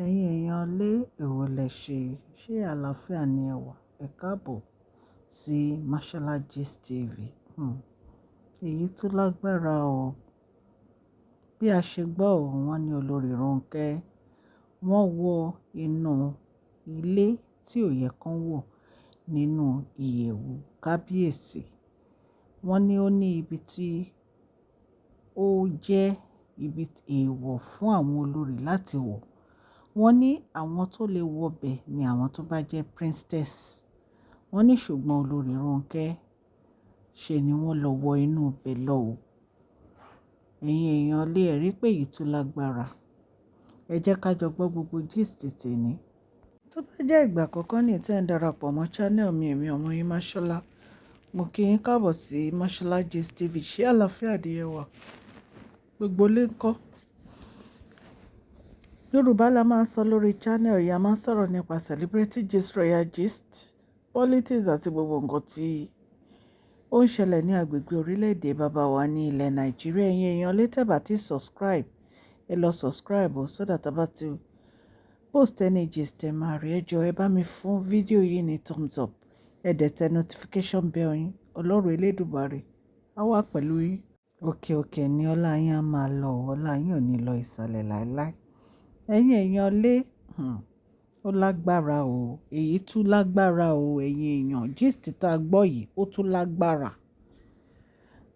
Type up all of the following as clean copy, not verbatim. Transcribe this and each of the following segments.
Ẹ̀yin èèyàn lé èwo lẹ ṣé àlàáfíà ni ẹ wà? Ẹ káàbọ̀ sí Mashola Gist TV. Èyí tún lágbára o. Bí a ṣe gbọ́ ò, wọ́n ní olórí Ronke, wọ́n wọ inú ilé tí ò yẹ kán wọ̀ nínú ìyẹ̀wù kábíyèsí. Wọ́n ní ó ní ibi tí ó jẹ́ ibi èèwọ̀ fún àwọn olórí láti wọ̀. Wọ́n ní àwọn tó lè wọbẹ̀ ni àwọn tó bá jẹ́ princess. Wọ́n ní ṣùgbọ́n olórí Ronke ṣe ni wọ́n lọ wọ inú ibẹ̀ lọ o. Ẹ̀yin èèyàn lé ẹ rí pé èyí tún lágbára. Ẹ jẹ́ ká jọ gbọ́ gbogbo gist tèní. Tó bá jẹ́ ìgbà àkọ́kọ́ ní tí ẹ̀ ń darapọ̀ mọ́ channel mi, èmi ọmọ yín Mashola. Mo kí yín káàbọ̀ sí Mashola Gist TV. Ṣé àlàáfíà ni ẹ wà? Gbogbo lé ń kọ́. Yorùbá la máa ń sọ lórí channel yìí. A máa ń sọ̀rọ̀ nípa celebrity gist, royal gist, politics àti gbogbo nǹkan tí ó ń ṣẹlẹ̀ ní agbègbè orílẹ̀-èdè bàbá wa ní ilẹ̀ Nàìjíríà. Ẹ̀yin èèyàn lè tẹ́ bá ti subscribe, ẹ lọ subscribe o, so that bá ti post any gist ẹ máa rí. Ẹ jọ̀ọ́ ẹ bá mi fún fídíò yìí ní thumbs up. Ẹ dẹ̀ tẹ notification bell yín. Ọlọ́run Elédùmarè á wà pẹ̀lú yín. Òkè òkè ni ọlá yín á máa lọ. Ọlá yín ò ní lọ ìsàlẹ̀ láéláé. Ẹ̀yin èèyàn lé, ó lágbára o. Èyí tún lágbára o. Ẹ̀yin èèyàn gist tá a gbọ́ yìí ó tún lágbára.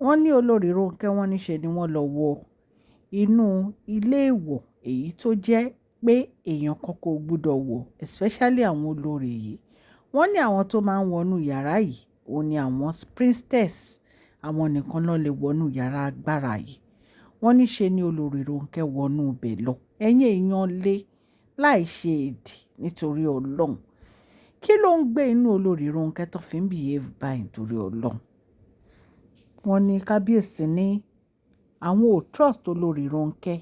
Wọ́n ní olórí Ronke, wọ́n ní ṣe ni wọ́n lọ wọ inú ilé èèwọ̀ èyí tó jẹ́ pé èèyàn kan kò gbọdọ̀ wọ̀, especially àwọn olórí yìí. Wọ́n ní àwọn tó máa ń wọnú yàrá yìí òun ni àwọn princess. Àwọn nìkan ló lè wọnú yàrá agbára yìí. Wọ́n ní ṣe ni olórí Ronke wọnú ibẹ̀ lọ. Ẹ̀yin èèyàn lé láì ṣe èdì nítorí Ọlọ́run. Kí ló ń gbé inú olórí Ronke tó fi ń behave báyìí nítorí Ọlọ́run? Wọ́n ní kábíyèsí ní àwọn ò trust olórí Ronke.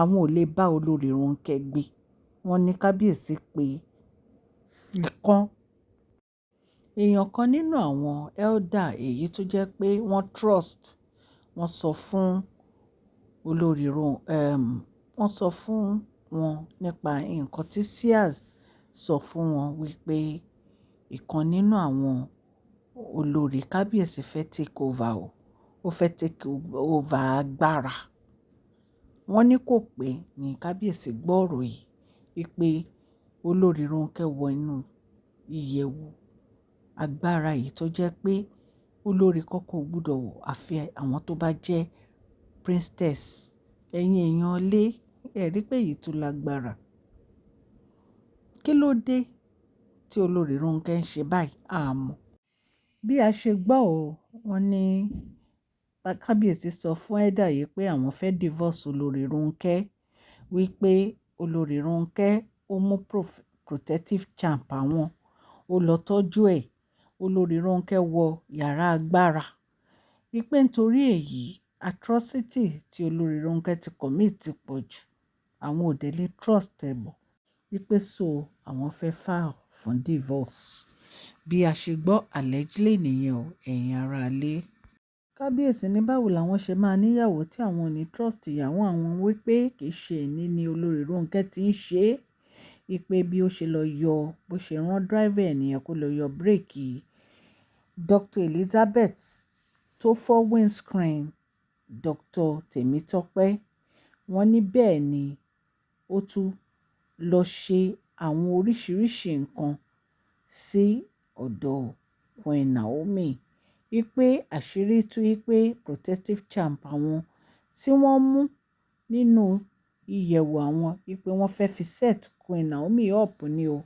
Àwọn ò lè bá olórí Ronke gbé. Wọ́n ní kábíyèsí pé èèyàn kan nínú àwọn elder èyí tó jẹ́ pé wọ́n trust. Wọ́n sọ fún olórí wọ́n sọ fún wọn nípa nǹkan tí Sears sọ fún wọn wípé ìkan nínú àwọn olórí kábíyèsí fẹ́ take over o. Ó fẹ́ take over agbára. Wọ́n ní kò pé ní kábíyèsí gbọ́ ọ̀rọ̀ yìí wípé olórí Ronke wọ inú ìyẹ̀wù agbára yìí tó jẹ́ pé olórí kọ́kọ́ gbọ́dọ̀ wọ̀ àfi àwọn tó bá jẹ́ princess. Ẹ̀yin èèyàn lé ẹ rí pé èyí tún lágbára. Kí ló dé tí olórí Ronke ń ṣe báyìí? Àmọ́ bí a ṣe gbọ́ o, wọ́n ní kábíyèsí sọ fún ẹ̀dà yìí pé àwọn fẹ́ divorce olórí Ronke, wípé olórí Ronke ó mú protective charm àwọn, ó lọ tọ́jú ẹ̀. Olórí Ronke wọ yàrá agbára. Wípé nítorí èyí atrocity tí olórí Ronke ti commit ti pọ̀ jù. Àwọn ò dẹ̀ lè trust ẹ̀ mọ́. Wípé so àwọn fẹ́ file fún divorce. Bí a ṣe gbọ́ allegedly nìyẹn o, ẹ̀yin ará ilé. Kábíyèsí ní báwo làwọn ṣe máa níyàwó tí àwọn ò ní trust ìyàwó àwọn, wípé kì í ṣe èní ni olórí Ronke ti ń ṣe é. Wípé bí ó ṣe lọ yọ, bó ṣe rán driver ènìyàn kó lọ yọ bírèkì Dr. Elizabeth tó fọ́ windscreen Dr. Tèmítọ́pẹ́. Wọ́n ní bẹ́ẹ̀ ni ó tún lọ ṣe àwọn oríṣiríṣi nǹkan sí ọ̀dọ̀ Queen Naomi. Wípé àṣírí tú wípé protective charm àwọn tí wọ́n mú nínú ìyẹ̀wù àwọn, wípé wọ́n fẹ́ fi set Queen Naomi up ni o.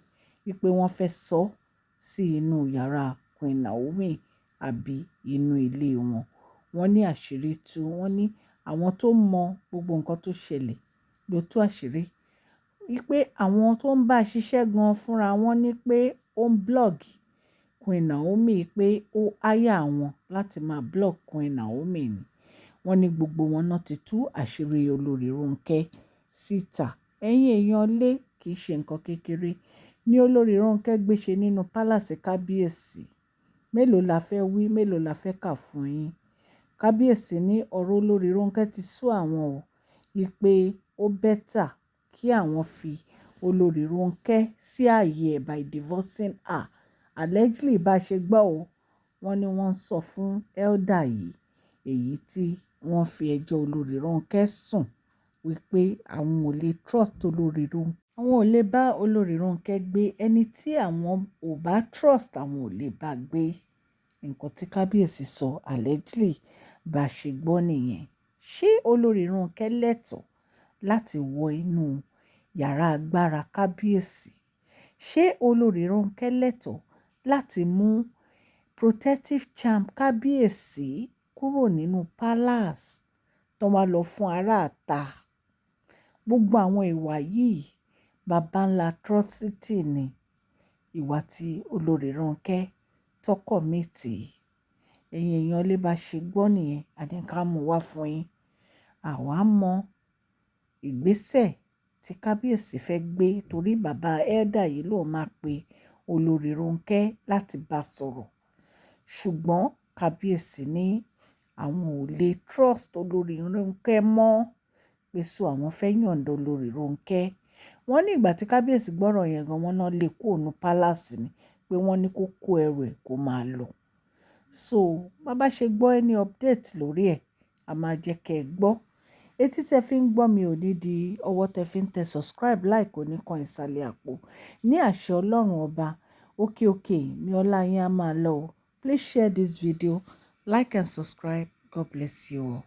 Wípé wọ́n fẹ́ sọ sí inú yàrá Queen Naomi àbí inú ilé wọn. Wọ́n ní àṣírí tú. Wọ́n ní àwọn tó mọ gbogbo nǹkan tó ṣẹlẹ̀ ló tú àṣírí. Wípé àwọn tó ń bá ṣiṣẹ́ gan fúnra wọn ní pé ó ń blog Queen Naomi, pé ó háyà àwọn láti máa blog Queen Naomi ni. Wọ́n ní gbogbo wọn náà ti tú àṣírí olórí Ronke síta. Ẹ̀yin èèyàn lé kì í ṣe nǹkan kékeré ní olórí Ronke gbé ṣe nínú palace kábíyèsí. Mélòó la fẹ́ wí, mélòó la fẹ́ kà fún yín? Kábíyèsí ní ọ̀rọ̀ olórí Ronke ti sú àwọn o. Wípé ó better kí àwọn fi olórí Ronke sí ààyè ẹ̀ by divorcing her. Allegedly bá ṣe gbọ́ o, wọ́n ní wọ́n ń sọ fún elder yìí, èyí tí wọ́n fi ẹjọ́ olórí Ronke sùn wípé àwọn ò lè trust olórí Ronke. Àwọn ò lè bá olórí Ronke gbé, ẹni tí àwọn ò bá trust àwọn ò lè bá gbé. Nǹkan tí kábíyèsí sọ allegedly bá ṣe gbọ́ nìyẹn. Ṣé olórí Ronke lẹ́tọ̀ọ́ láti wọ inú yàrá agbára kábíyèsí? Ṣé olórí Ronke lẹ́tọ̀ọ́ láti mú protective charm kábíyèsí kúrò nínú palace tó wá lọ fún aráàta? Gbogbo àwọn ìwà yìí baba ńlá atrocity ni ìwà tí olórí Ronke tọkọ mi tì. Ẹ̀yin èèyàn lè bá ṣe gbọ́ nìyẹn, àdínká mú wá fún yín. Àwa mọ ìgbésẹ̀ tí kábíyèsí fẹ́ gbé torí bàbá elder yìí ló máa pe olórí Ronke láti bá sọ̀rọ̀. Ṣùgbọ́n kábíyèsí ní àwọn ò lè trust olórí Ronke mọ́, pé so àwọn fẹ́ yọ̀ǹda olórí Ronke. Wọ́n ní ìgbà tí kábíyèsí gbọ́rọ̀ yẹn gan, wọ́n náà lè kúrò nínú palace ni, pé wọ́n ní kó kó ẹrù ẹ̀ kó máa lọ. So bàbá ṣe gbọ́ ẹni update lórí ẹ̀, a máa jẹ́ kẹ́ ẹ gbọ́. Etí tẹ fi ń gbọ́ mi ò ní di, ọwọ́ tẹ fi ń tẹ subscribe like oníkan ìsàlẹ̀ àpò. Ní àṣẹ Ọlọ́run ọba, òkè òkè ni ọlá yín á máa lọ o. Please share this video, like and subscribe. God bless you all.